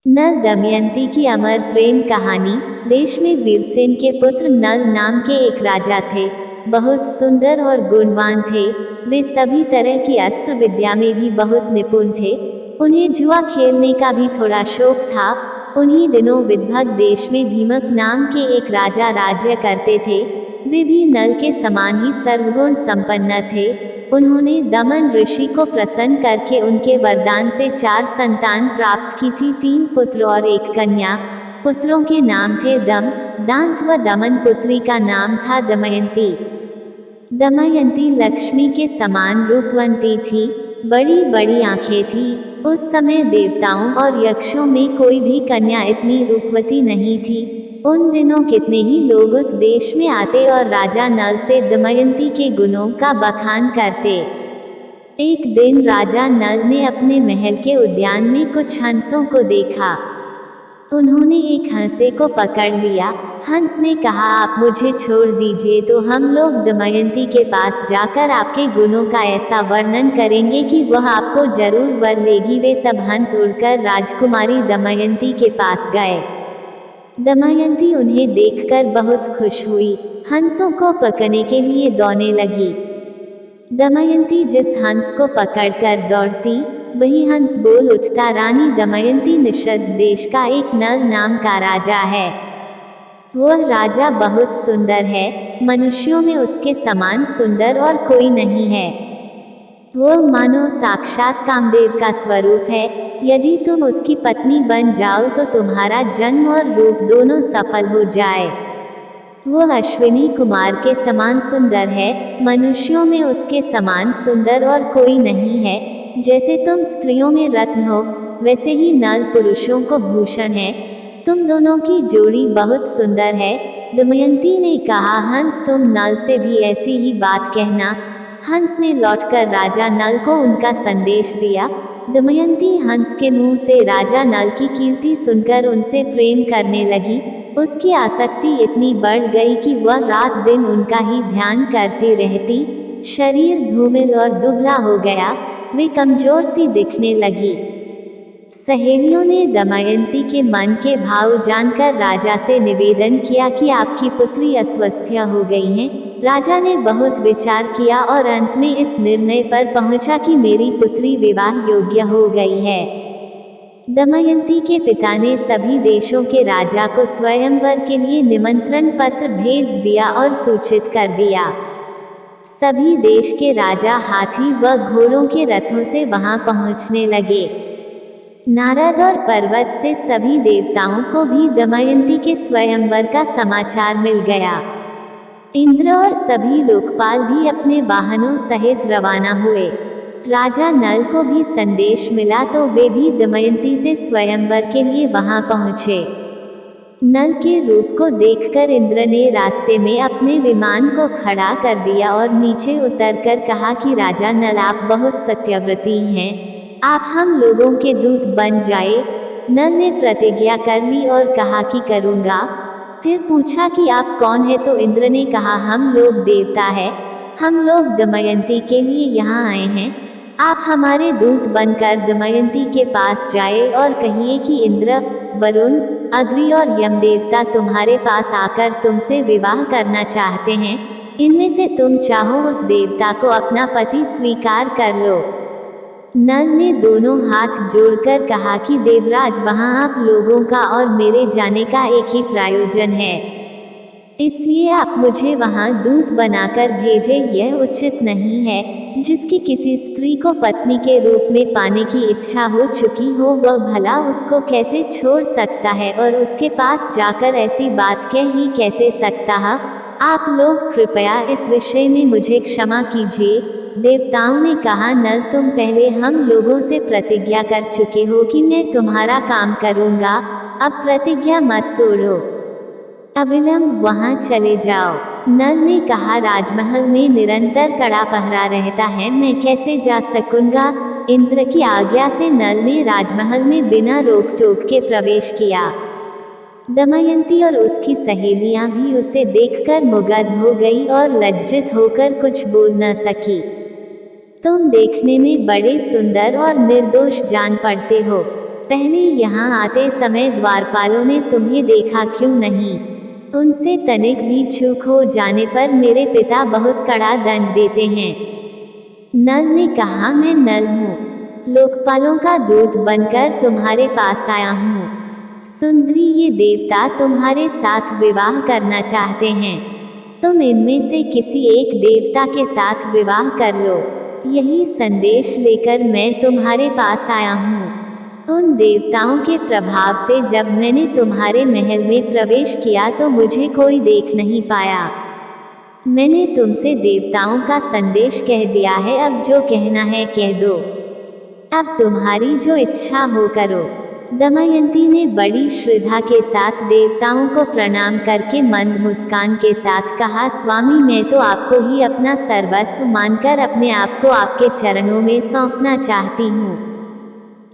नल दमयंती की अमर प्रेम कहानी। देश में वीरसेन के पुत्र नल नाम के एक राजा थे। बहुत सुंदर और गुणवान थे। वे सभी तरह की अस्त्र विद्या में भी बहुत निपुण थे। उन्हें जुआ खेलने का भी थोड़ा शौक था। उन्हीं दिनों विदर्भ देश में भीमक नाम के एक राजा राज्य करते थे। वे भी नल के समान ही सर्वगुण संपन्न थे। उन्होंने दमन ऋषि को प्रसन्न करके उनके वरदान से 4 संतान प्राप्त की थी, 3 पुत्र और 1 कन्या। पुत्रों के नाम थे दम, दांत व दमन। पुत्री का नाम था दमयंती। दमयंती लक्ष्मी के समान रूपवंती थी। बड़ी बड़ी आंखें थी। उस समय देवताओं और यक्षों में कोई भी कन्या इतनी रूपवती नहीं थी। उन दिनों कितने ही लोग उस देश में आते और राजा नल से दमयंती के गुणों का बखान करते। एक दिन राजा नल ने अपने महल के उद्यान में कुछ हंसों को देखा। उन्होंने एक हंसे को पकड़ लिया। हंस ने कहा, आप मुझे छोड़ दीजिए तो हम लोग दमयंती के पास जाकर आपके गुणों का ऐसा वर्णन करेंगे कि वह आपको जरूर वर लेगी। वे सब हंस उड़कर राजकुमारी दमयंती के पास गए। दमयंती उन्हें देखकर बहुत खुश हुई। हंसों को पकड़ने के लिए दौड़ने लगी। दमयंती जिस हंस को पकड़कर दौड़ती, वही हंस बोल उठता, रानी दमयंती निषद देश का एक नल नाम का राजा है। वह राजा बहुत सुंदर है। मनुष्यों में उसके समान सुंदर और कोई नहीं है। वह मानो साक्षात कामदेव का स्वरूप है। यदि तुम उसकी पत्नी बन जाओ तो तुम्हारा जन्म और रूप दोनों सफल हो जाए। वह अश्विनी कुमार के समान सुंदर है। मनुष्यों में उसके समान सुंदर और कोई नहीं है। जैसे तुम स्त्रियों में रत्न हो, वैसे ही नल पुरुषों को भूषण है। तुम दोनों की जोड़ी बहुत सुंदर है। दमयंती ने कहा, हंस तुम नल से भी ऐसी ही बात कहना। हंस ने लौटकर राजा नल को उनका संदेश दिया। दमयंती हंस के मुंह से राजा नल की कीर्ति सुनकर उनसे प्रेम करने लगी। उसकी आसक्ति इतनी बढ़ गई कि वह रात दिन उनका ही ध्यान करती रहती। शरीर धूमिल और दुबला हो गया। वे कमजोर सी दिखने लगी। सहेलियों ने दमयंती के मन के भाव जानकर राजा से निवेदन किया कि आपकी पुत्री अस्वस्थ हो गई है। राजा ने बहुत विचार किया और अंत में इस निर्णय पर पहुंचा कि मेरी पुत्री विवाह योग्य हो गई है। दमयंती के पिता ने सभी देशों के राजा को स्वयंवर के लिए निमंत्रण पत्र भेज दिया और सूचित कर दिया। सभी देश के राजा हाथी व घोड़ों के रथों से वहां पहुंचने लगे। नारद और पर्वत से सभी देवताओं को भी दमयंती के स्वयंवर का समाचार मिल गया। इंद्र और सभी लोकपाल भी अपने वाहनों सहित रवाना हुए। राजा नल को भी संदेश मिला तो वे भी दमयंती से स्वयंवर के लिए वहां पहुंचे। नल के रूप को देखकर इंद्र ने रास्ते में अपने विमान को खड़ा कर दिया और नीचे उतरकर कहा कि राजा नल, आप बहुत सत्यव्रती हैं। आप हम लोगों के दूत बन जाए। नल ने प्रतिज्ञा कर ली और कहा कि करूंगा। फिर पूछा कि आप कौन है तो इंद्र ने कहा, हम लोग देवता है। हम लोग दमयंती के लिए यहाँ आए हैं। आप हमारे दूत बनकर दमयंती के पास जाए और कहिए कि इंद्र, वरुण, अग्नि और यमदेवता तुम्हारे पास आकर तुमसे विवाह करना चाहते हैं। इनमें से तुम चाहो उस देवता को अपना पति स्वीकार कर लो। नल ने दोनों हाथ जोड़कर कहा कि देवराज, वहां आप लोगों का और मेरे जाने का एक ही प्रयोजन है, इसलिए आप मुझे वहां दूत बनाकर भेजे। यह उचित नहीं है। जिसकी किसी स्त्री को पत्नी के रूप में पाने की इच्छा हो चुकी हो, वह भला उसको कैसे छोड़ सकता है और उसके पास जाकर ऐसी बात कह ही कैसे सकता है। आप लोग कृपया इस विषय में मुझे क्षमा कीजिए। देवताओं ने कहा, नल, तुम पहले हम लोगों से प्रतिज्ञा कर चुके हो कि मैं तुम्हारा काम करूंगा। अब प्रतिज्ञा मत तोड़ो। अविलंब वहां चले जाओ। नल ने कहा, राजमहल में निरंतर कड़ा पहरा रहता है, मैं कैसे जा सकूंगा। इंद्र की आज्ञा से नल ने राजमहल में बिना रोक टोक के प्रवेश किया। दमयंती और उसकी सहेलियां भी उसे देखकर मुग्ध हो गई और लज्जित होकर कुछ बोल न सकी। तुम देखने में बड़े सुंदर और निर्दोष जान पड़ते हो। पहले यहाँ आते समय द्वारपालों ने तुम्हें देखा क्यों नहीं? उनसे तनिक भी चूक हो जाने पर मेरे पिता बहुत कड़ा दंड देते हैं। नल ने कहा, मैं नल हूँ, लोकपालों का दूत बनकर तुम्हारे पास आया हूँ। सुंदरी, ये देवता तुम्हारे साथ विवाह करना चाहते हैं। तुम इनमें से किसी एक देवता के साथ विवाह कर लो। यही संदेश लेकर मैं तुम्हारे पास आया हूँ। उन देवताओं के प्रभाव से जब मैंने तुम्हारे महल में प्रवेश किया तो मुझे कोई देख नहीं पाया। मैंने तुमसे देवताओं का संदेश कह दिया है, अब जो कहना है कह दो। अब तुम्हारी जो इच्छा हो करो। दमयंती ने बड़ी श्रद्धा के साथ देवताओं को प्रणाम करके मंद मुस्कान के साथ कहा, स्वामी, मैं तो आपको ही अपना सर्वस्व मानकर अपने आप को आपके चरणों में सौंपना चाहती हूँ।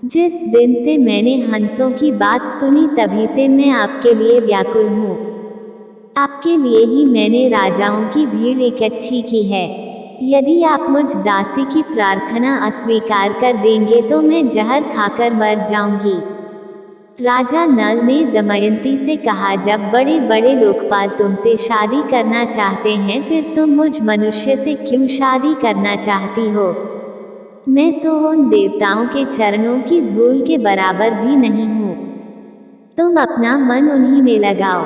जिस दिन से मैंने हंसों की बात सुनी तभी से मैं आपके लिए व्याकुल हूँ। आपके लिए ही मैंने राजाओं की भीड़ इकट्ठी की है। यदि आप मुझ दासी की प्रार्थना अस्वीकार कर देंगे तो मैं जहर खाकर मर जाऊंगी। राजा नल ने दमयंती से कहा, जब बड़े बड़े लोकपाल तुमसे शादी करना चाहते हैं फिर तुम मुझ मनुष्य से क्यों शादी करना चाहती हो? मैं तो उन देवताओं के चरणों की धूल के बराबर भी नहीं हूँ। तुम अपना मन उन्हीं में लगाओ।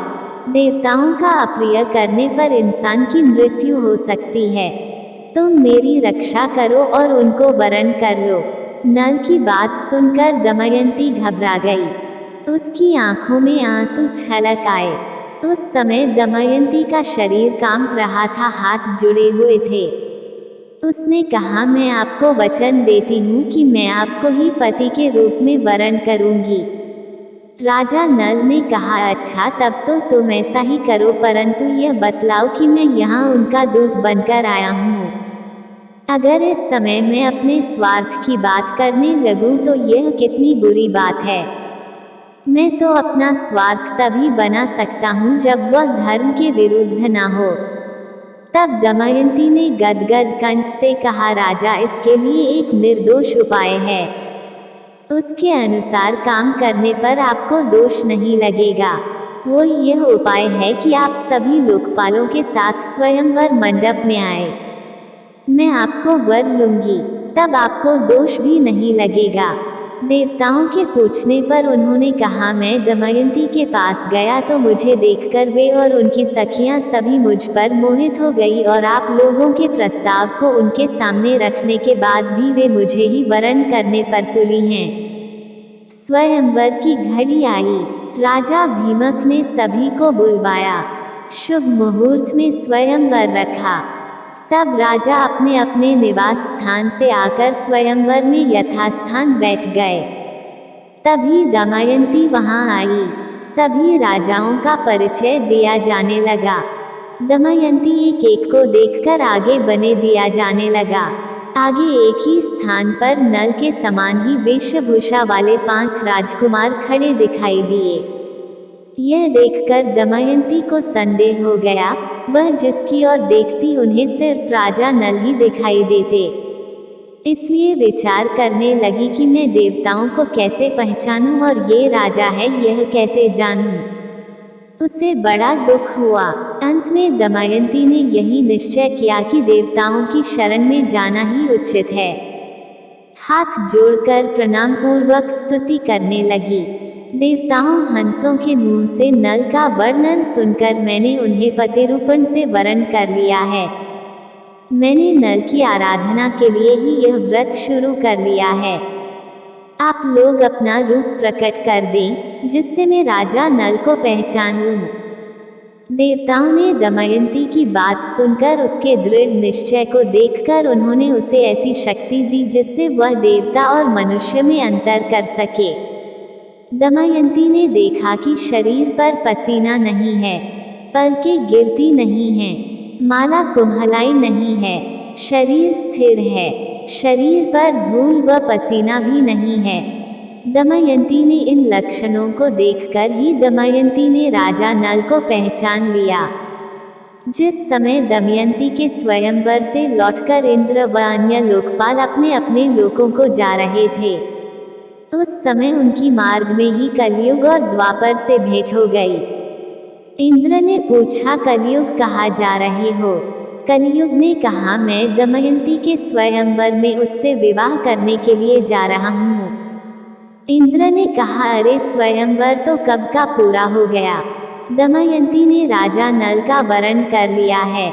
देवताओं का अप्रिय करने पर इंसान की मृत्यु हो सकती है। तुम मेरी रक्षा करो और उनको वरण कर लो। नल की बात सुनकर दमयंती घबरा गई। उसकी आंखों में आंसू छलक आए। उस समय दमयंती का शरीर कांप रहा था, हाथ जुड़े हुए थे। उसने कहा, मैं आपको वचन देती हूँ कि मैं आपको ही पति के रूप में वरण करूंगी। राजा नल ने कहा, अच्छा, तब तो तुम ऐसा ही करो, परंतु यह बतलाओ कि मैं यहाँ उनका दूत बनकर आया हूँ। अगर इस समय मैं अपने स्वार्थ की बात करने लगूं तो यह कितनी बुरी बात है। मैं तो अपना स्वार्थ तभी बना सकता हूँ जब वह धर्म के विरुद्ध न हो। तब दमयंती ने गदगद कंठ से कहा, राजा, इसके लिए एक निर्दोष उपाय है। उसके अनुसार काम करने पर आपको दोष नहीं लगेगा। वो यह उपाय है कि आप सभी लोकपालों के साथ स्वयंवर मंडप में आए। मैं आपको वर लूंगी, तब आपको दोष भी नहीं लगेगा। देवताओं के पूछने पर उन्होंने कहा, मैं दमयंती के पास गया तो मुझे देखकर वे और उनकी सखियां सभी मुझ पर मोहित हो गई और आप लोगों के प्रस्ताव को उनके सामने रखने के बाद भी वे मुझे ही वरण करने पर तुली हैं। स्वयंवर की घड़ी आई। राजा भीमक ने सभी को बुलवाया। शुभ मुहूर्त में स्वयंवर रखा। सब राजा अपने अपने निवास स्थान से आकर स्वयंवर में यथास्थान बैठ गए। तभी दमयंती वहां आई। सभी राजाओं का परिचय दिया जाने लगा। दमयंती एक एक को देखकर आगे बने दिया जाने लगा। आगे एक ही स्थान पर नल के समान ही वेशभूषा वाले 5 राजकुमार खड़े दिखाई दिए। यह देखकर दमयंती को संदेह हो गया। वह जिसकी ओर देखती उन्हें सिर्फ राजा नल ही दिखाई देते। इसलिए विचार करने लगी कि मैं देवताओं को कैसे पहचानूं और ये राजा है यह कैसे जानूं। उसे बड़ा दुख हुआ। अंत में दमयंती ने यही निश्चय किया कि देवताओं की शरण में जाना ही उचित है। हाथ जोड़कर प्रणाम पूर्वक स्तुति करने लगी। देवताओं हंसों के मुंह से नल का वर्णन सुनकर मैंने उन्हें पतिरूपण से वरण कर लिया है। मैंने नल की आराधना के लिए ही यह व्रत शुरू कर लिया है। आप लोग अपना रूप प्रकट कर दें जिससे मैं राजा नल को पहचान लूं। देवताओं ने दमयंती की बात सुनकर उसके दृढ़ निश्चय को देखकर उन्होंने उसे ऐसी शक्ति दी जिससे वह देवता और मनुष्य में अंतर कर सके। दमयंती ने देखा कि शरीर पर पसीना नहीं है, पलकें गिरती नहीं हैं, माला कुम्हलाई नहीं है, शरीर स्थिर है, शरीर पर धूल व पसीना भी नहीं है। दमयंती ने इन लक्षणों को देखकर ही दमयंती ने राजा नल को पहचान लिया। जिस समय दमयंती के स्वयंवर से लौटकर इंद्र व अन्य लोकपाल अपने अपने लोकों को जा रहे थे, उस समय उनकी मार्ग में ही कलयुग और द्वापर से भेंट हो गई। इंद्र ने पूछा, कलयुग कहाँ जा रही हो? कलयुग ने कहा, मैं दमयंती के स्वयंवर में उससे विवाह करने के लिए जा रहा हूँ। इंद्र ने कहा, अरे स्वयंवर तो कब का पूरा हो गया। दमयंती ने राजा नल का वरण कर लिया है,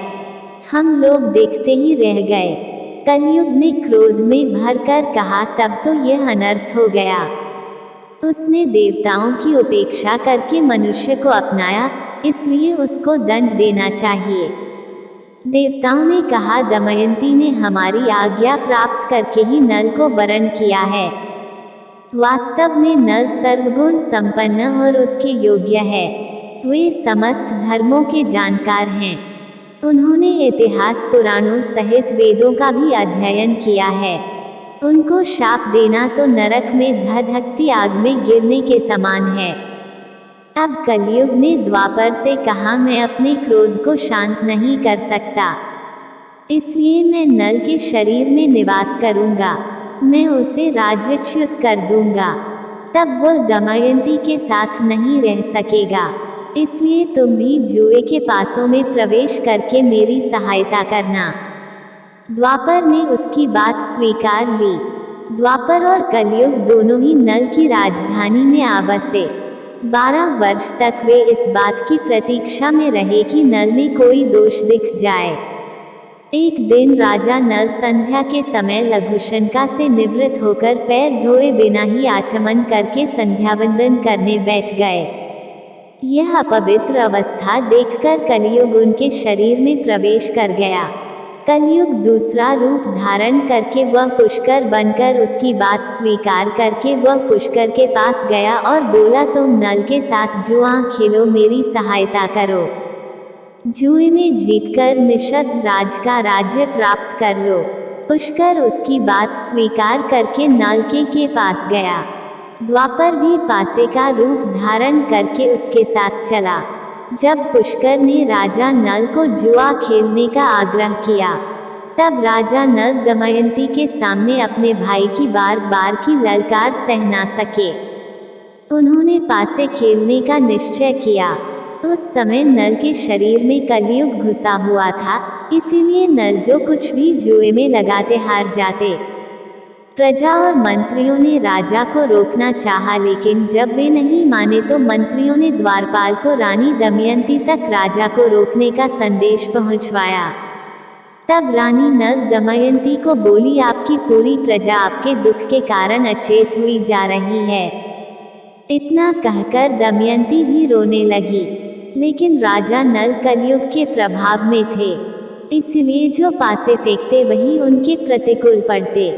हम लोग देखते ही रह गए। कलयुग ने क्रोध में भरकर कहा, तब तो यह अनर्थ हो गया। उसने देवताओं की उपेक्षा करके मनुष्य को अपनाया, इसलिए उसको दंड देना चाहिए। देवताओं ने कहा, दमयंती ने हमारी आज्ञा प्राप्त करके ही नल को वरण किया है। वास्तव में नल सर्वगुण संपन्न और उसके योग्य है। वे समस्त धर्मों के जानकार हैं। उन्होंने इतिहास पुराणों सहित वेदों का भी अध्ययन किया है। उनको शाप देना तो नरक में धधकती आग में गिरने के समान है। अब कलयुग ने द्वापर से कहा, मैं अपने क्रोध को शांत नहीं कर सकता, इसलिए मैं नल के शरीर में निवास करूंगा। मैं उसे राज्यच्युत कर दूंगा, तब वह दमयंती के साथ नहीं रह सकेगा। इसलिए तुम भी जुए के पासों में प्रवेश करके मेरी सहायता करना। द्वापर ने उसकी बात स्वीकार ली। द्वापर और कलयुग दोनों ही नल की राजधानी में आ बसे। 12 वर्ष तक वे इस बात की प्रतीक्षा में रहे कि नल में कोई दोष दिख जाए। एक दिन राजा नल संध्या के समय लघुशंका से निवृत्त होकर पैर धोए बिना ही आचमन करके संध्यावंदन करने बैठ गए। यह अपवित्र अवस्था देखकर कलयुग उनके शरीर में प्रवेश कर गया। कलयुग दूसरा रूप धारण करके वह पुष्कर बनकर उसकी बात स्वीकार करके वह पुष्कर के पास गया और बोला, तुम नल के साथ जुआ खेलो, मेरी सहायता करो। जुए में जीतकर निषद राज का राज्य प्राप्त कर लो। पुष्कर उसकी बात स्वीकार करके नलके के पास गया। द्वापर भी पासे का रूप धारण करके उसके साथ चला। जब पुष्कर ने राजा नल को जुआ खेलने का आग्रह किया, तब राजा नल दमयंती के सामने अपने भाई की बार बार की ललकार सह ना सके। उन्होंने पासे खेलने का निश्चय किया। उस समय नल के शरीर में कलयुग घुसा हुआ था, इसीलिए नल जो कुछ भी जुए में लगाते हार जाते। प्रजा और मंत्रियों ने राजा को रोकना चाहा, लेकिन जब वे नहीं माने तो मंत्रियों ने द्वारपाल को रानी दमयंती तक राजा को रोकने का संदेश पहुंचवाया। तब रानी नल दमयंती को बोली, आपकी पूरी प्रजा आपके दुख के कारण अचेत हुई जा रही है। इतना कहकर दमयंती भी रोने लगी, लेकिन राजा नल कलयुग के प्रभाव में थे, इसलिए जो पासे फेंकते वही उनके प्रतिकूल पड़ते।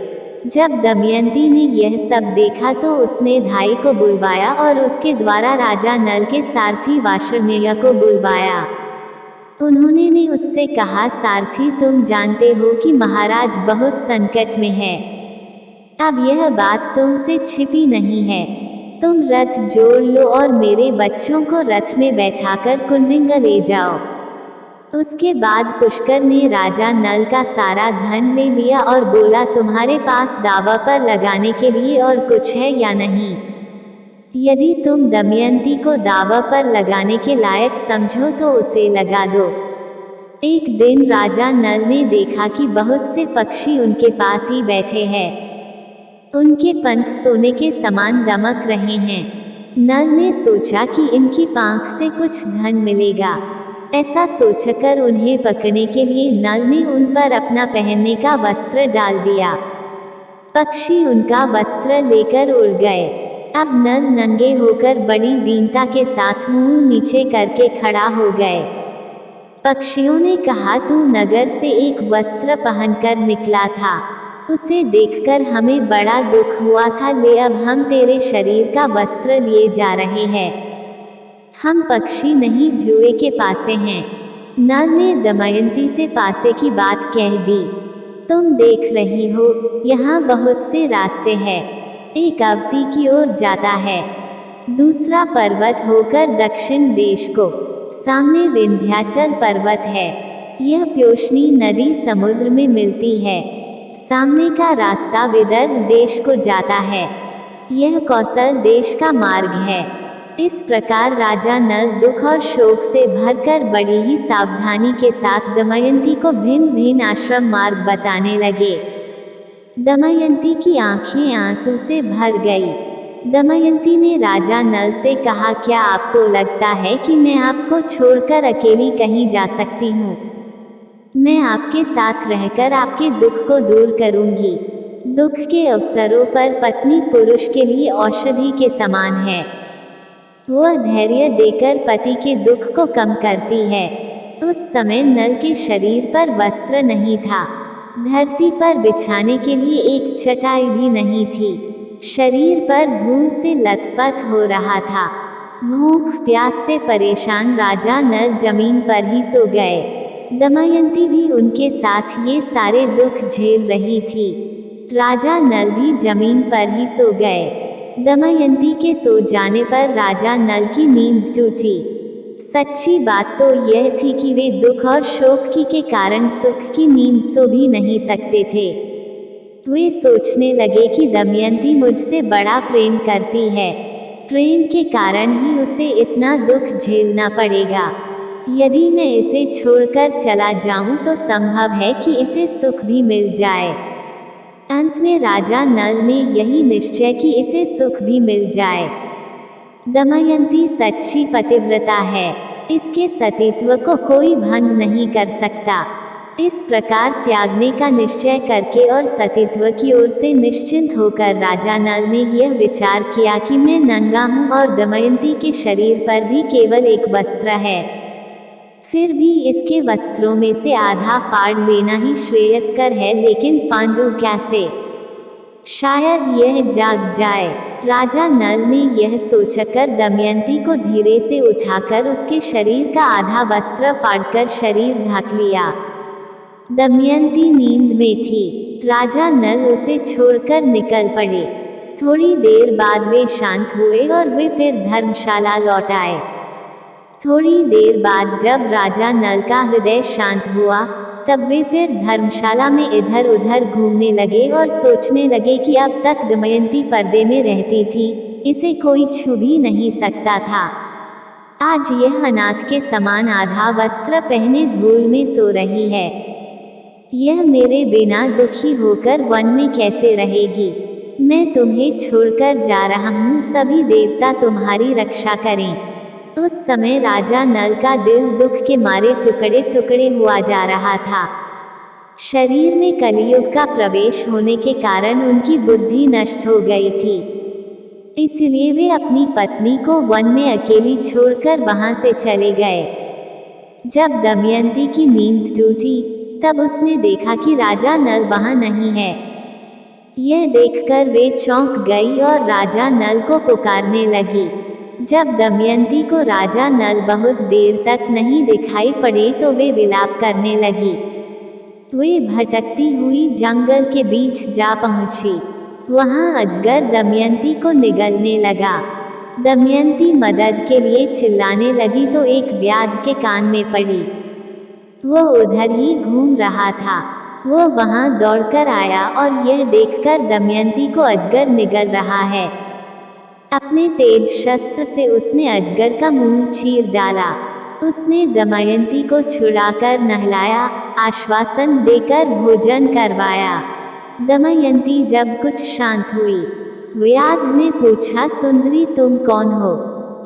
जब दमयंती ने यह सब देखा तो उसने धाई को बुलवाया और उसके द्वारा राजा नल के सारथी वार्ष्णेय को बुलवाया। उन्होंने ने उससे कहा, सारथी, तुम जानते हो कि महाराज बहुत संकट में है। अब यह बात तुमसे छिपी नहीं है। तुम रथ जोड़ लो और मेरे बच्चों को रथ में बैठाकर कुंडिंग ले जाओ। उसके बाद पुष्कर ने राजा नल का सारा धन ले लिया और बोला, तुम्हारे पास दावा पर लगाने के लिए और कुछ है या नहीं? यदि तुम दमयंती को दावा पर लगाने के लायक समझो तो उसे लगा दो। एक दिन राजा नल ने देखा कि बहुत से पक्षी उनके पास ही बैठे हैं। उनके पंख सोने के समान दमक रहे हैं। नल ने सोचा कि इनकी पांख से कुछ धन मिलेगा। ऐसा सोचकर उन्हें पकड़ने के लिए नल ने उन पर अपना पहनने का वस्त्र डाल दिया। पक्षी उनका वस्त्र लेकर उड़ गए। अब नल नंगे होकर बड़ी दीनता के साथ मुंह नीचे करके खड़ा हो गए। पक्षियों ने कहा, तू नगर से एक वस्त्र पहनकर निकला था, उसे देखकर हमें बड़ा दुख हुआ था, ले अब हम तेरे शरीर का वस्त्र लिए जा रहे हैं। हम पक्षी नहीं, जुए के पासे हैं। नल ने दमयंती से पासे की बात कह दी। तुम देख रही हो, यहाँ बहुत से रास्ते हैं। एक अवती की ओर जाता है, दूसरा पर्वत होकर दक्षिण देश को, सामने विंध्याचल पर्वत है। यह प्योष्णी नदी समुद्र में मिलती है। सामने का रास्ता विदर्भ देश को जाता है। यह कौशल देश का मार्ग है। इस प्रकार राजा नल दुख और शोक से भरकर बड़ी ही सावधानी के साथ दमयंती को भिन्न भिन्न आश्रम मार्ग बताने लगे। दमयंती की आंखें आंसू से भर गई। दमयंती ने राजा नल से कहा, क्या आपको लगता है कि मैं आपको छोड़कर अकेली कहीं जा सकती हूँ? मैं आपके साथ रहकर आपके दुख को दूर करूंगी। दुख के अवसरों पर पत्नी पुरुष के लिए औषधि के समान है। वह धैर्य देकर पति के दुख को कम करती है। उस समय नल के शरीर पर वस्त्र नहीं था। धरती पर बिछाने के लिए एक चटाई भी नहीं थी। शरीर पर धूल से लथपथ हो रहा था। भूख प्यास से परेशान राजा नल जमीन पर ही सो गए। दमयंती भी उनके साथ ये सारे दुख झेल रही थी। राजा नल भी जमीन पर ही सो गए। दमयंती के सो जाने पर राजा नल की नींद टूटी। सच्ची बात तो यह थी कि वे दुख और शोक के कारण सुख की नींद सो भी नहीं सकते थे। वे सोचने लगे कि दमयंती मुझसे बड़ा प्रेम करती है। प्रेम के कारण ही उसे इतना दुख झेलना पड़ेगा। यदि मैं इसे छोड़कर चला जाऊं तो संभव है कि इसे सुख भी मिल जाए। अंत में राजा नल ने यही निश्चय कि इसे सुख भी मिल जाए। दमयंती सच्ची पतिव्रता है। इसके सतीत्व को कोई भंग नहीं कर सकता। इस प्रकार त्यागने का निश्चय करके और सतीत्व की ओर से निश्चिंत होकर राजा नल ने यह विचार किया कि मैं नंगा हूँ और दमयंती के शरीर पर भी केवल एक वस्त्र है। फिर भी इसके वस्त्रों में से आधा फाड़ लेना ही श्रेयस्कर है, लेकिन फांदूं कैसे? शायद यह जाग जाए। राजा नल ने यह सोचकर दमयंती को धीरे से उठाकर उसके शरीर का आधा वस्त्र फाड़कर शरीर ढक लिया। दमयंती नींद में थी। राजा नल उसे छोड़कर निकल पड़े। थोड़ी देर बाद वे शांत हुए और वे फिर धर्मशाला लौट आए। थोड़ी देर बाद जब राजा नल का हृदय शांत हुआ, तब वे फिर धर्मशाला में इधर उधर घूमने लगे और सोचने लगे कि अब तक दमयंती पर्दे में रहती थी, इसे कोई छू भी नहीं सकता था। आज यह अनाथ के समान आधा वस्त्र पहने धूल में सो रही है। यह मेरे बिना दुखी होकर वन में कैसे रहेगी? मैं तुम्हें छोड़कर जा रहा हूँ, सभी देवता तुम्हारी रक्षा करें। उस समय राजा नल का दिल दुख के मारे टुकड़े टुकड़े हुआ जा रहा था। शरीर में कलियुग का प्रवेश होने के कारण उनकी बुद्धि नष्ट हो गई थी। इसलिए वे अपनी पत्नी को वन में अकेली छोड़कर वहां से चले गए। जब दमयंती की नींद टूटी, तब उसने देखा कि राजा नल वहां नहीं है। यह देखकर वे चौंक गई और राजा नल को पुकारने लगी। जब दमयंती को राजा नल बहुत देर तक नहीं दिखाई पड़े तो वे विलाप करने लगी। वे भटकती हुई जंगल के बीच जा पहुंची। वहां अजगर दमयंती को निगलने लगा। दमयंती मदद के लिए चिल्लाने लगी तो एक व्याध के कान में पड़ी। वो उधर ही घूम रहा था। वो वहां दौड़कर आया और यह देखकर दमयंती को अजगर निगल रहा है। अपने तेज शस्त्र से उसने अजगर का मुंह चीर डाला। उसने दमयंती को छुड़ाकर नहलाया, आश्वासन देकर भोजन करवाया। दमयंती जब कुछ शांत हुई, व्याध ने पूछा, सुंदरी तुम कौन हो?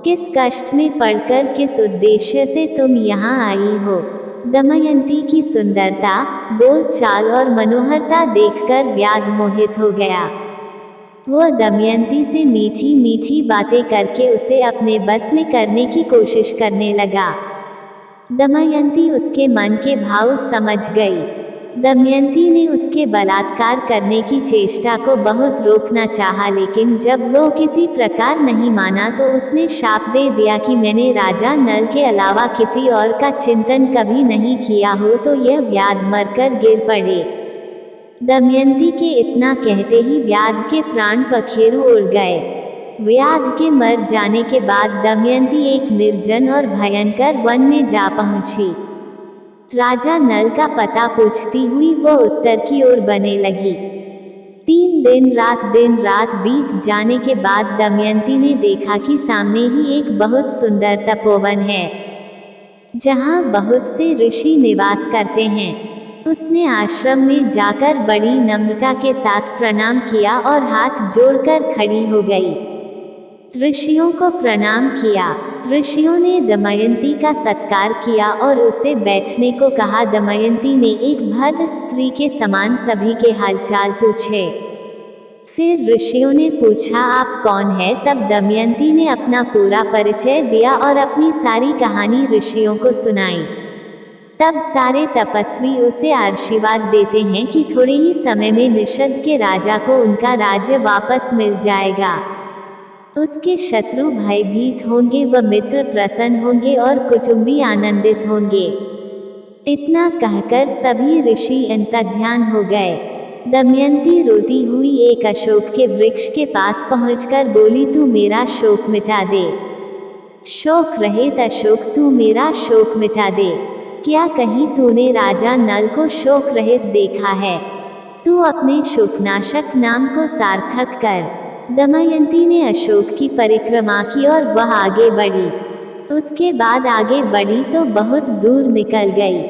किस कष्ट में पड़कर किस उद्देश्य से तुम यहाँ आई हो? दमयंती की सुंदरता, बोलचाल और मनोहरता देखकर व्याध मोहित हो गया। वह दमयंती से मीठी मीठी बातें करके उसे अपने बस में करने की कोशिश करने लगा। दमयंती उसके मन के भाव समझ गई। दमयंती ने उसके बलात्कार करने की चेष्टा को बहुत रोकना चाहा, लेकिन जब वो किसी प्रकार नहीं माना तो उसने शाप दे दिया कि मैंने राजा नल के अलावा किसी और का चिंतन कभी नहीं किया हो तो यह व्याध मरकर गिर पड़े। दमयंती के इतना कहते ही व्याध के प्राण पखेरु उड़ गए। व्याध के मर जाने के बाद दमयंती एक निर्जन और भयंकर वन में जा पहुंची। राजा नल का पता पूछती हुई वो उत्तर की ओर बने लगी। दिन रात बीत जाने के बाद दमयंती ने देखा कि सामने ही एक बहुत सुंदर तपोवन है, जहाँ बहुत से ऋषि निवास करते हैं। उसने आश्रम में जाकर बड़ी नम्रता के साथ प्रणाम किया और हाथ जोड़कर खड़ी हो गई। ऋषियों को प्रणाम किया। ऋषियों ने दमयंती का सत्कार किया और उसे बैठने को कहा। दमयंती ने एक भद्र स्त्री के समान सभी के हालचाल पूछे। फिर ऋषियों ने पूछा, आप कौन है? तब दमयंती ने अपना पूरा परिचय दिया और अपनी सारी कहानी ऋषियों को सुनाई। तब सारे तपस्वी उसे आशीर्वाद देते हैं कि थोड़े ही समय में निषद के राजा को उनका राज्य वापस मिल जाएगा। उसके शत्रु भयभीत होंगे, व मित्र प्रसन्न होंगे और कुटुंबी आनंदित होंगे। इतना कहकर सभी ऋषि अंतर्ध्यान हो गए। दमयंती रोती हुई एक अशोक के वृक्ष के पास पहुंचकर बोली, तू मेरा शोक मिटा दे। शोक रहित अशोक, तू मेरा शोक मिटा दे। क्या कहीं तूने राजा नल को शोक रहित देखा है? तू अपने शोकनाशक नाम को सार्थक कर। दमयंती ने अशोक की परिक्रमा की और वह आगे बढ़ी। उसके बाद आगे बढ़ी तो बहुत दूर निकल गई।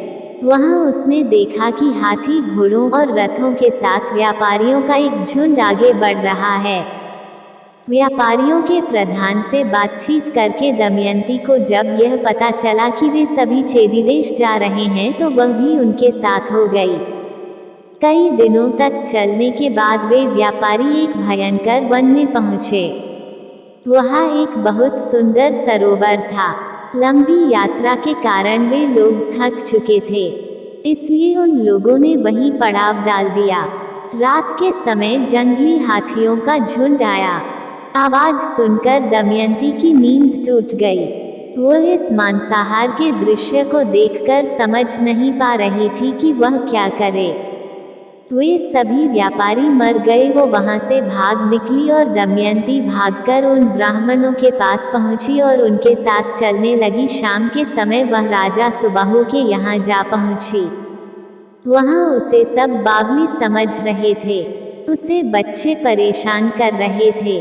वहां उसने देखा कि हाथी, घोड़ों और रथों के साथ व्यापारियों का एक झुंड आगे बढ़ रहा है। व्यापारियों के प्रधान से बातचीत करके दमयंती को जब यह पता चला कि वे सभी चेदी देश जा रहे हैं तो वह भी उनके साथ हो गई। कई दिनों तक चलने के बाद वे व्यापारी एक भयंकर वन में पहुंचे। वहाँ एक बहुत सुंदर सरोवर था। लंबी यात्रा के कारण वे लोग थक चुके थे, इसलिए उन लोगों ने वहीं पड़ाव डाल दिया। रात के समय जंगली हाथियों का झुंड आया। आवाज सुनकर दमयंती की नींद टूट गई। वह इस मांसाहार के दृश्य को देखकर समझ नहीं पा रही थी कि वह क्या करे। वे सभी व्यापारी मर गए। वो वहां से भाग निकली और दमयंती भागकर उन ब्राह्मणों के पास पहुंची और उनके साथ चलने लगी। शाम के समय वह राजा सुबाहु के यहाँ जा पहुंची। वहां उसे सब बावली समझ रहे थे। उसे बच्चे परेशान कर रहे थे।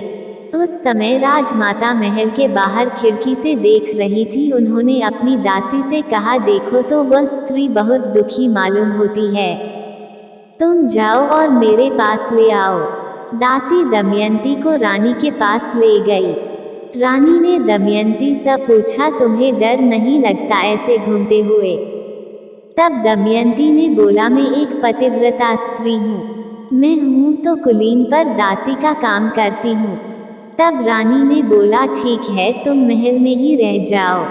उस समय राजमाता महल के बाहर खिड़की से देख रही थी। उन्होंने अपनी दासी से कहा, देखो तो वह स्त्री बहुत दुखी मालूम होती है, तुम जाओ और मेरे पास ले आओ। दासी दमयंती को रानी के पास ले गई। रानी ने दमयंती से पूछा, तुम्हें डर नहीं लगता ऐसे घूमते हुए? तब दमयंती ने बोला, मैं एक पतिव्रता स्त्री हूँ। मैं हूँ तो कुलीन पर दासी का काम करती हूँ। तब रानी ने बोला, ठीक है, तुम महल में ही रह जाओ।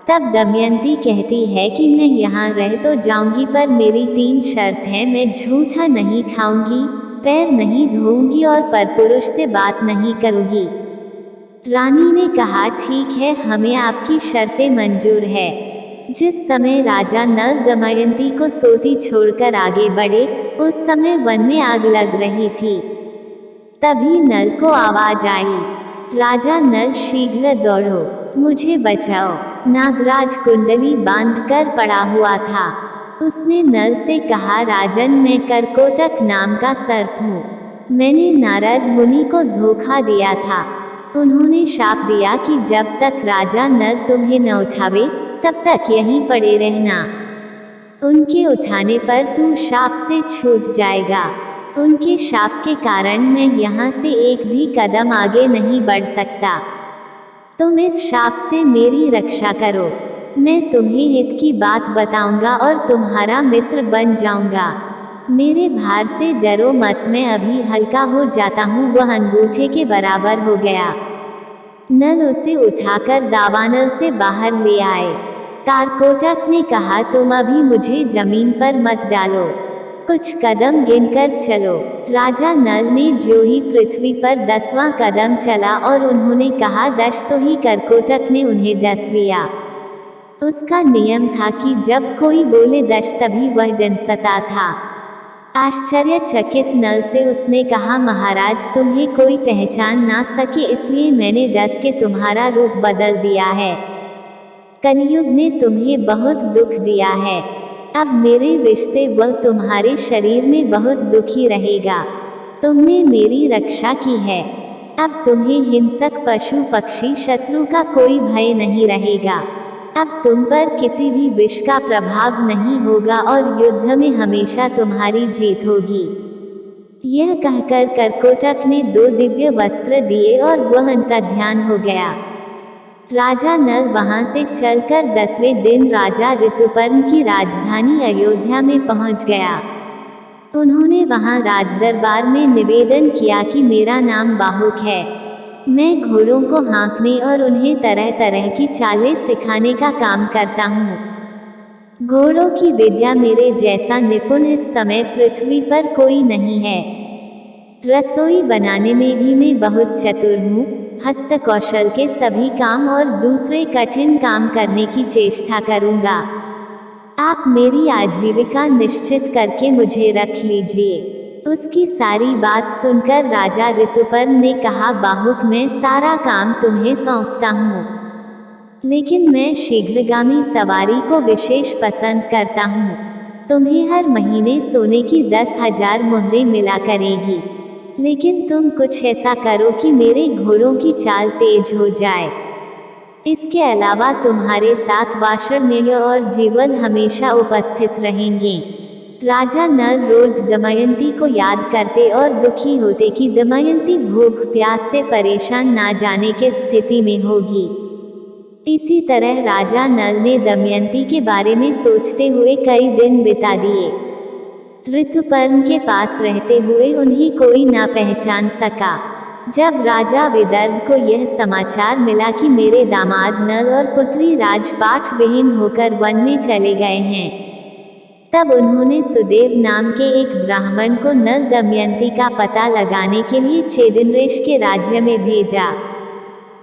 तब दमयंती कहती है कि मैं यहाँ रह तो जाऊंगी, पर मेरी 3 शर्त हैं। मैं झूठा नहीं खाऊंगी, पैर नहीं धोऊंगी और परपुरुष से बात नहीं करूंगी। रानी ने कहा, ठीक है, हमें आपकी शर्तें मंजूर है। जिस समय राजा नल दमयंती को सोती छोड़कर आगे बढ़े, उस समय वन में आग लग रही थी। तभी नल को आवाज आई, राजा नल, शीघ्र दौड़ो, मुझे बचाओ। नागराज कुंडली बांधकर पड़ा हुआ था। उसने नल से कहा, राजन, मैं करकोटक नाम का सर्प हूँ। मैंने नारद मुनि को धोखा दिया था। उन्होंने शाप दिया कि जब तक राजा नल तुम्हें न उठावे तब तक यहीं पड़े रहना। उनके उठाने पर तू शाप से छूट जाएगा। उनके शाप के कारण मैं यहाँ से एक भी कदम आगे नहीं बढ़ सकता। तुम इस शाप से मेरी रक्षा करो। मैं तुम्हें हित की बात बताऊंगा और तुम्हारा मित्र बन जाऊंगा। मेरे भार से डरो मत, मैं अभी हल्का हो जाता हूँ। वह अंगूठे के बराबर हो गया। नल उसे उठाकर दावानल से बाहर ले आए। कारकोटक ने कहा, तुम अभी मुझे जमीन पर मत डालो, कुछ कदम गिनकर चलो। राजा नल ने जो ही पृथ्वी पर 10वां कदम चला और उन्होंने कहा 10, तो ही करकोटक ने उन्हें डस लिया। उसका नियम था कि जब कोई बोले 10 तभी वह डसता था। आश्चर्यचकित नल से उसने कहा, महाराज, तुम्हें कोई पहचान ना सके, इसलिए मैंने डस के तुम्हारा रूप बदल दिया है। कलयुग ने तुम्हें बहुत दुख दिया है। अब मेरे विष से वह तुम्हारे शरीर में बहुत दुखी रहेगा। तुमने मेरी रक्षा की है। अब तुम्हें हिंसक पशु पक्षी शत्रु का कोई भय नहीं रहेगा। अब तुम पर किसी भी विष का प्रभाव नहीं होगा और युद्ध में हमेशा तुम्हारी जीत होगी। यह कहकर करकोटक ने 2 दिव्य वस्त्र दिए और वह अंतर्ध्यान हो गया। राजा नल वहां से चलकर 10वें दिन राजा ऋतुपर्ण की राजधानी अयोध्या में पहुंच गया। उन्होंने वहां राजदरबार में निवेदन किया कि मेरा नाम बाहुक है। मैं घोड़ों को हाँकने और उन्हें तरह तरह की चालें सिखाने का काम करता हूँ। घोड़ों की विद्या मेरे जैसा निपुण इस समय पृथ्वी पर कोई नहीं है। रसोई बनाने में भी मैं बहुत चतुर हूँ। हस्तकौशल के सभी काम और दूसरे कठिन काम करने की चेष्टा करूँगा। आप मेरी आजीविका निश्चित करके मुझे रख लीजिए। उसकी सारी बात सुनकर राजा ऋतुपर्ण ने कहा, बाहुक मैं सारा काम तुम्हें सौंपता हूँ, लेकिन मैं शीघ्रगामी सवारी को विशेष पसंद करता हूँ। तुम्हें हर महीने सोने की 10,000 मुहरें मिला करेगी, लेकिन तुम कुछ ऐसा करो कि मेरे घोड़ों की चाल तेज हो जाए। इसके अलावा तुम्हारे साथ वार्ष्णेय और जीवल हमेशा उपस्थित रहेंगे। राजा नल रोज दमयंती को याद करते और दुखी होते कि दमयंती भूख प्यास से परेशान ना जाने की स्थिति में होगी। इसी तरह राजा नल ने दमयंती के बारे में सोचते हुए कई दिन बिता दिए। ऋतुपर्ण के पास रहते हुए उन्हें कोई ना पहचान सका। जब राजा विदर्भ को यह समाचार मिला कि मेरे दामाद नल और पुत्री राजपाट विहीन होकर वन में चले गए हैं, तब उन्होंने सुदेव नाम के एक ब्राह्मण को नल दमयंती का पता लगाने के लिए चेदिनरेश के राज्य में भेजा।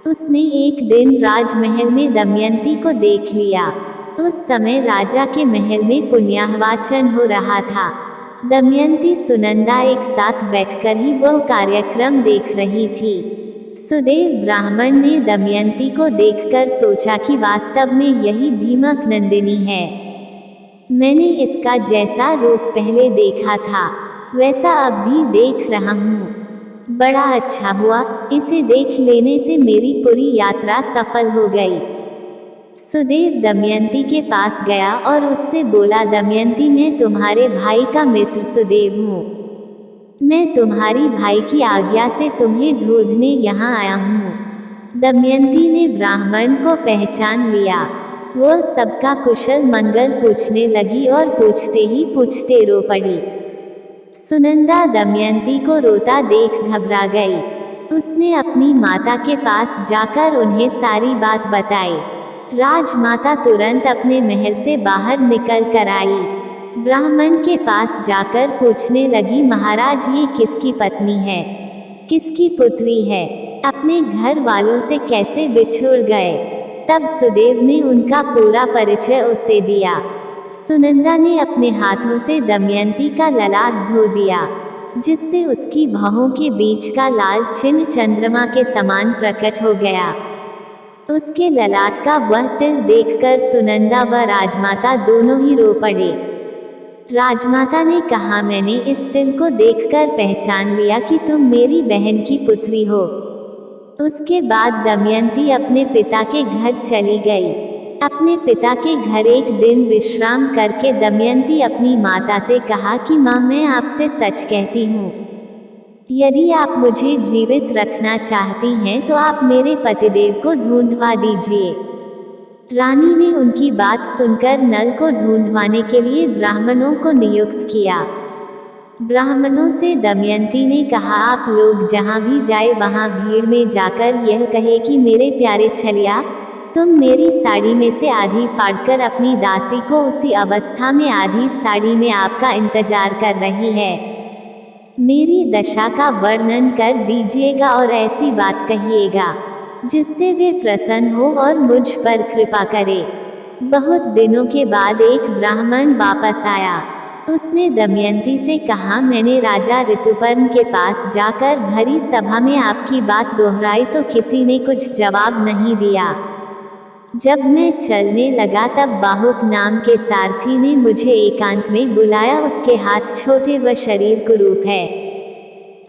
उसने एक दिन राजमहल में दमयंती को देख लिया। उस समय राजा के महल में पुण्याहवाचन हो रहा था। दमयंती सुनंदा एक साथ बैठकर ही वह कार्यक्रम देख रही थी। सुदेव ब्राह्मण ने दमयंती को देखकर सोचा कि वास्तव में यही भीमक नंदिनी है। मैंने इसका जैसा रूप पहले देखा था वैसा अब भी देख रहा हूँ। बड़ा अच्छा हुआ, इसे देख लेने से मेरी पूरी यात्रा सफल हो गई। सुदेव दमयंती के पास गया और उससे बोला, दमयंती मैं तुम्हारे भाई का मित्र सुदेव हूँ। मैं तुम्हारी भाई की आज्ञा से तुम्हें ढूंढने यहाँ आया हूँ। दमयंती ने ब्राह्मण को पहचान लिया। वह सबका कुशल मंगल पूछने लगी और पूछते ही पूछते रो पड़ी। सुनंदा दमयंती को रोता देख घबरा गई। उसने अपनी माता के पास जाकर उन्हें सारी बात बताई। राजमाता तुरंत अपने महल से बाहर निकल कर आई। ब्राह्मण के पास जाकर पूछने लगी, महाराज ये किसकी पत्नी है, किसकी पुत्री है, अपने घर वालों से कैसे बिछुड़ गए। तब सुदेव ने उनका पूरा परिचय उसे दिया। सुनंदा ने अपने हाथों से दमयंती का ललाट धो दिया, जिससे उसकी भौहों के बीच का लाल चिन्ह चंद्रमा के समान प्रकट हो गया। उसके ललाट का वह तिल देखकर सुनंदा व राजमाता दोनों ही रो पड़े। राजमाता ने कहा, मैंने इस तिल को देखकर पहचान लिया कि तुम मेरी बहन की पुत्री हो। उसके बाद दमयंती अपने पिता के घर चली गई। अपने पिता के घर एक दिन विश्राम करके दमयंती अपनी माता से कहा कि माँ, मैं आपसे सच कहती हूँ, यदि आप मुझे जीवित रखना चाहती हैं तो आप मेरे पतिदेव को ढूंढवा दीजिए। रानी ने उनकी बात सुनकर नल को ढूंढवाने के लिए ब्राह्मणों को नियुक्त किया। ब्राह्मणों से दमयंती ने कहा, आप लोग जहाँ भी जाए वहाँ भीड़ में जाकर यह कहे कि मेरे प्यारे छलिया, तुम मेरी साड़ी में से आधी फाड़कर अपनी दासी को उसी अवस्था में आधी साड़ी में आपका इंतजार कर रही है। मेरी दशा का वर्णन कर दीजिएगा और ऐसी बात कहिएगा जिससे वे प्रसन्न हो और मुझ पर कृपा करे। बहुत दिनों के बाद एक ब्राह्मण वापस आया। उसने दमयंती से कहा, मैंने राजा ऋतुपर्ण के पास जाकर भरी सभा में आपकी बात दोहराई तो किसी ने कुछ जवाब नहीं दिया। जब मैं चलने लगा तब बाहुक नाम के सारथी ने मुझे एकांत में बुलाया। उसके हाथ छोटे व शरीर कुरूप है।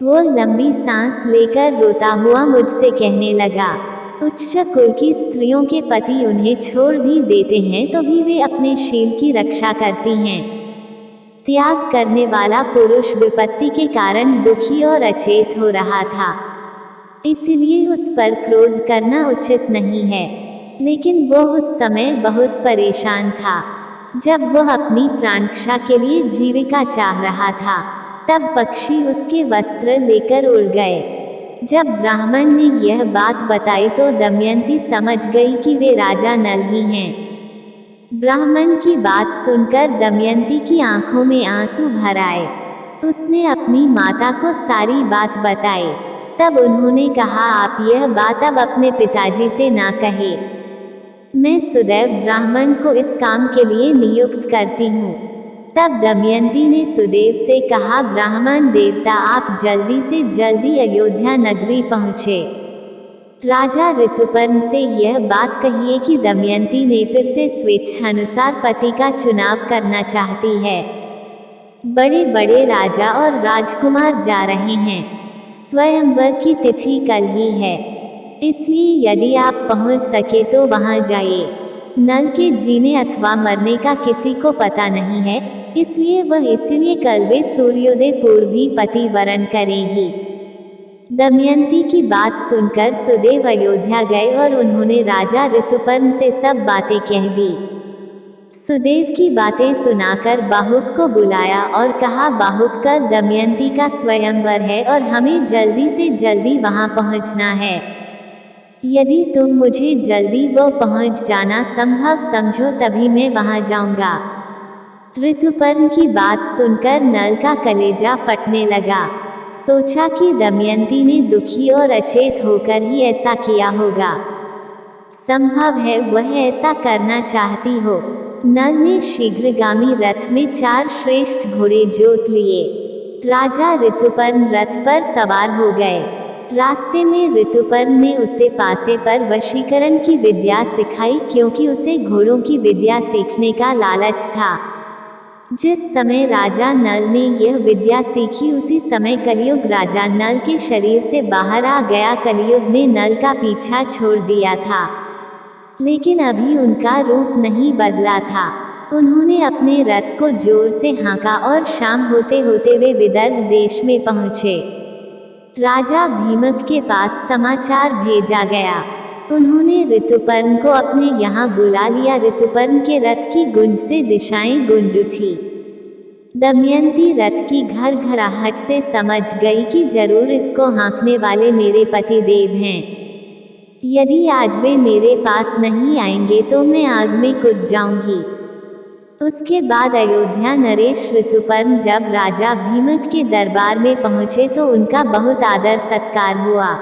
वो लंबी सांस लेकर रोता हुआ मुझसे कहने लगा, उच्च कुल की स्त्रियों के पति उन्हें छोड़ भी देते हैं तो भी वे अपने शील की रक्षा करती हैं। त्याग करने वाला पुरुष विपत्ति के कारण दुखी और अचेत हो रहा था, इसलिए उस पर क्रोध करना उचित नहीं है। लेकिन वो उस समय बहुत परेशान था। जब वह अपनी प्राणरक्षा के लिए जीविका चाह रहा था, तब पक्षी उसके वस्त्र लेकर उड़ गए। जब ब्राह्मण ने यह बात बताई तो दमयंती समझ गई कि वे राजा नल ही हैं। ब्राह्मण की बात सुनकर दमयंती की आंखों में आंसू भर आए। उसने अपनी माता को सारी बात बताई। तब उन्होंने कहा, आप यह बात अब अपने पिताजी से ना कहे। मैं सदैव ब्राह्मण को इस काम के लिए नियुक्त करती हूँ। तब दमयंती ने सुदेव से कहा, ब्राह्मण देवता, आप जल्दी से जल्दी अयोध्या नगरी पहुँचे। राजा ऋतुपर्ण से यह बात कहिए कि दमयंती ने फिर से स्वेच्छानुसार पति का चुनाव करना चाहती है। बड़े बड़े राजा और राजकुमार जा रहे हैं। स्वयंवर की तिथि कल ही है, इसलिए यदि आप पहुंच सके तो वहां जाइए। नल के जीने अथवा मरने का किसी को पता नहीं है, इसलिए कल वे सूर्योदय पूर्व ही पति वरण करेगी। दमयंती की बात सुनकर सुदेव अयोध्या गए और उन्होंने राजा ऋतुपर्ण से सब बातें कह दी। सुदेव की बातें सुनाकर बाहुक को बुलाया और कहा, बाहुक, कल दमयंती का स्वयंवर है और हमें जल्दी से जल्दी वहां पहुंचना है। यदि तुम मुझे जल्दी वो पहुंच जाना संभव समझो तभी मैं वहां जाऊंगा। ऋतुपर्ण की बात सुनकर नल का कलेजा फटने लगा। सोचा कि दमयंती ने दुखी और अचेत होकर ही ऐसा किया होगा। संभव है वह ऐसा करना चाहती हो। नल ने शीघ्रगामी रथ में 4 श्रेष्ठ घोड़े जोत लिए। राजा ऋतुपर्ण रथ पर सवार हो गए। रास्ते में ऋतुपर्ण ने उसे पासे पर वशीकरण की विद्या सिखाई, क्योंकि उसे घोड़ों की विद्या सीखने का लालच था। जिस समय राजा नल ने यह विद्या सीखी, उसी समय कलयुग राजा नल के शरीर से बाहर आ गया। कलयुग ने नल का पीछा छोड़ दिया था, लेकिन अभी उनका रूप नहीं बदला था। उन्होंने अपने रथ को जोर से हाँका और शाम होते होते वे विदर्भ देश में पहुँचे। राजा भीमक के पास समाचार भेजा गया। उन्होंने ऋतुपर्ण को अपने यहाँ बुला लिया। ऋतुपर्ण के रथ की गूंज से दिशाएं गूंज उठी। दमयंती रथ की घरघराहट से समझ गई कि जरूर इसको हाँकने वाले मेरे पति देव हैं। यदि आज वे मेरे पास नहीं आएंगे तो मैं आग में कूद जाऊंगी। उसके बाद अयोध्या नरेश ऋतुपर्ण जब राजा भीमक के दरबार में पहुंचे तो उनका बहुत आदर सत्कार हुआ।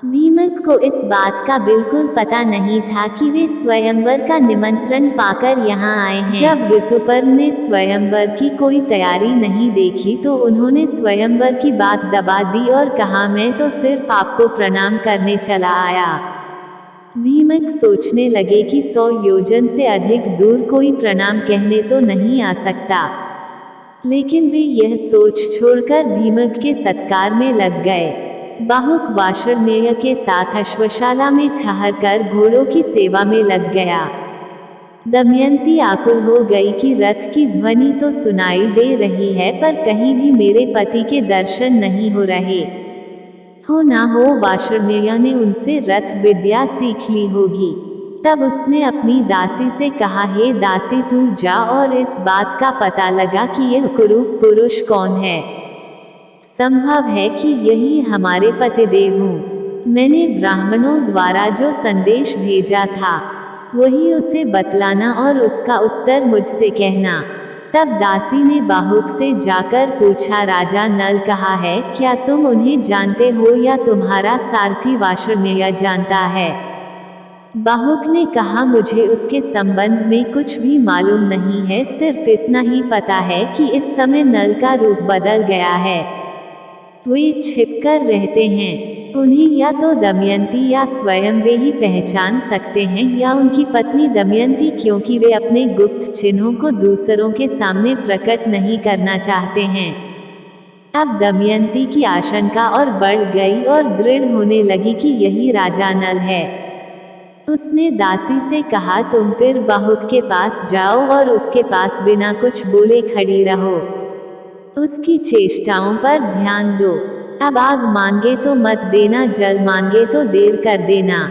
भीमक को इस बात का बिल्कुल पता नहीं था कि वे स्वयंवर का निमंत्रण पाकर यहाँ आए हैं। जब ऋतुपर्ण ने स्वयंवर की कोई तैयारी नहीं देखी तो उन्होंने स्वयंवर की बात दबा दी और कहा, मैं तो सिर्फ आपको प्रणाम करने चला आया। भीमक सोचने लगे कि 100 योजन से अधिक दूर कोई प्रणाम कहने तो नहीं आ सकता, लेकिन वे यह सोच छोड़कर भीमक के सत्कार में लग गए। बाहुक वार्ष्णेय के साथ अश्वशाला में ठहरकर घोड़ों की सेवा में लग गया। दमयंती आकुल हो गई कि रथ की ध्वनि तो सुनाई दे रही है, पर कहीं भी मेरे पति के दर्शन नहीं हो रहे। हो ना हो वार्ष्णेय ने उनसे रथ विद्या सीख ली होगी। तब उसने अपनी दासी से कहा, हे दासी, तू जा और इस बात का पता लगा कि यह कुरूप पुरुष कौन है। संभव है कि यही हमारे पतिदेव हों। मैंने ब्राह्मणों द्वारा जो संदेश भेजा था वही उसे बतलाना और उसका उत्तर मुझसे कहना। तब दासी ने बाहुक से जाकर पूछा, राजा नल कहाँ है? क्या तुम उन्हें जानते हो या तुम्हारा सारथी वार्ष्णेय जानता है? बाहुक ने कहा, मुझे उसके संबंध में कुछ भी मालूम नहीं है, सिर्फ इतना ही पता है कि इस समय नल का रूप बदल गया है। वे छिपकर रहते हैं। उन्हें या तो दमयंती या स्वयं वे ही पहचान सकते हैं या उनकी पत्नी दमयंती, क्योंकि वे अपने गुप्त चिन्हों को दूसरों के सामने प्रकट नहीं करना चाहते हैं। अब दमयंती की आशंका और बढ़ गई और दृढ़ होने लगी कि यही राजा नल है। उसने दासी से कहा, तुम फिर बाहुक के पास जाओ और उसके पास बिना कुछ बोले खड़ी रहो। उसकी चेष्टाओं पर ध्यान दो। अब आग मांगे तो मत देना, जल मांगे तो देर कर देना।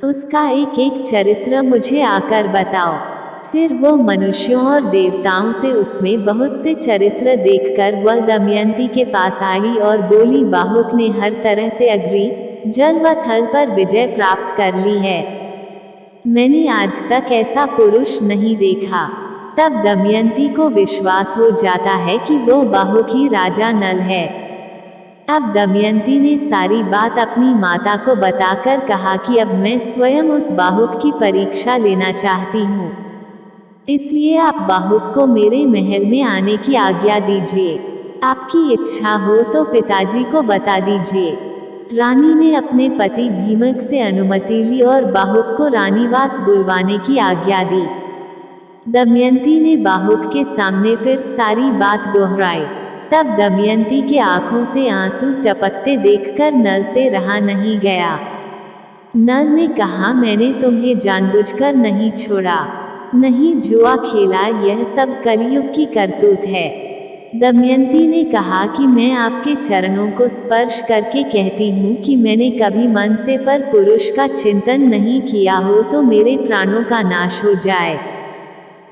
उसका एक एक चरित्र मुझे आकर बताओ। फिर वो मनुष्यों और देवताओं से उसमें बहुत से चरित्र देखकर वह दमयंती के पास आई और बोली, बाहुक ने हर तरह से अग्नि, जल व थल पर विजय प्राप्त कर ली है। मैंने आज तक ऐसा पुरुष नहीं देखा। तब दमयंती को विश्वास हो जाता है कि वो बाहुक ही राजा नल है। अब दमयंती ने सारी बात अपनी माता को बताकर कहा कि अब मैं स्वयं उस बाहुक की परीक्षा लेना चाहती हूँ, इसलिए आप बाहुक को मेरे महल में आने की आज्ञा दीजिए। आपकी इच्छा हो तो पिताजी को बता दीजिए। रानी ने अपने पति भीमक से अनुमति ली और बाहुक को रानीवास बुलवाने की आज्ञा दी। दमयंती ने बाहुक के सामने फिर सारी बात दोहराई। तब दमयंती के आंखों से आंसू टपकते देखकर नल से रहा नहीं गया। नल ने कहा, मैंने तुम्हें जानबूझकर नहीं छोड़ा, नहीं जुआ खेला, यह सब कलयुग की करतूत है। दमयंती ने कहा कि मैं आपके चरणों को स्पर्श करके कहती हूँ कि मैंने कभी मन से पर पुरुष का चिंतन नहीं किया हो तो मेरे प्राणों का नाश हो जाए।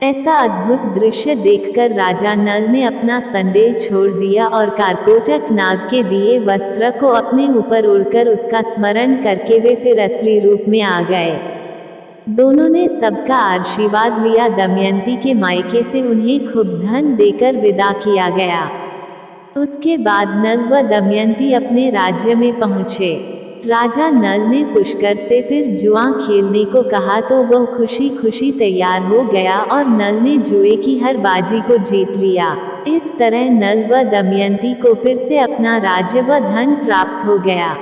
ऐसा अद्भुत दृश्य देखकर राजा नल ने अपना संदेह छोड़ दिया और कारकोटक नाग के दिए वस्त्र को अपने ऊपर उड़कर उसका स्मरण करके वे फिर असली रूप में आ गए। दोनों ने सबका आशीर्वाद लिया। दमयंती के मायके से उन्हें खूब धन देकर विदा किया गया। उसके बाद नल व दमयंती अपने राज्य में पहुँचे। राजा नल ने पुष्कर से फिर जुआ खेलने को कहा तो वह खुशी खुशी तैयार हो गया और नल ने जुए की हर बाजी को जीत लिया। इस तरह नल व दमयंती को फिर से अपना राज्य व धन प्राप्त हो गया।